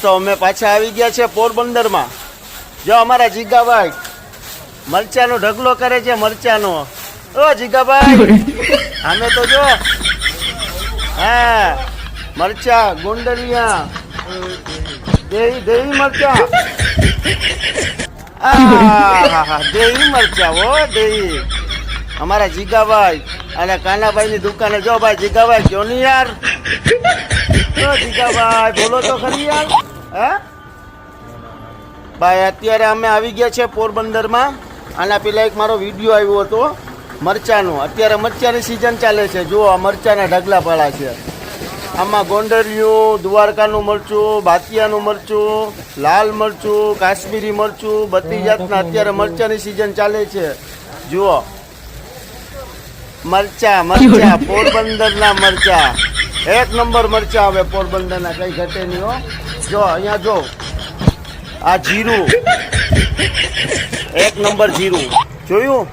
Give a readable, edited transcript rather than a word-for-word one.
તો અમે પાછા આવી ગયા છે પોરબંદરમાં. જો અમારા જીગાભાઈ મરચાનો ઢગલો કરે છે, મરચાનો. ઓ જીગાભાઈ, અમે તો જો હા મરચા ગુંડરિયા દેવી મરચા, દેવી મરચા હો દેવી. અમારા જીગાભાઈ અને કાનાભાઈ ની દુકાને જો ભાઈ જીગાભાઈ ક્યો નહીં યાર. જીગાભાઈ બોલો તો ખરી યાર. હે ભાઈ અત્યારે અમે આવી ગયા છે પોરબંદરમાં. આના પેલા એક મારો વિડીયો આવ્યો હતો મરચાનો. અત્યારે મરચાની સિઝન ચાલે છે. જુઓ આ મરચાના ઢગલા પડ્યા છે. આમાં ગોંડલિયું, દ્વારકાનું મરચું, બાતિયાનું મરચું, લાલ મરચું, કાશ્મીરી મરચું, બધી જાતના અત્યારે મરચાની સિઝન ચાલે છે. જુઓ મરચા મરચા પોરબંદરના મરચા એક નંબર મરચા આવે પોરબંદરના, કઈ ઘટે નહીં હો. જો અહીંયા જો આ જીરું એક નંબર જીરું જોયું.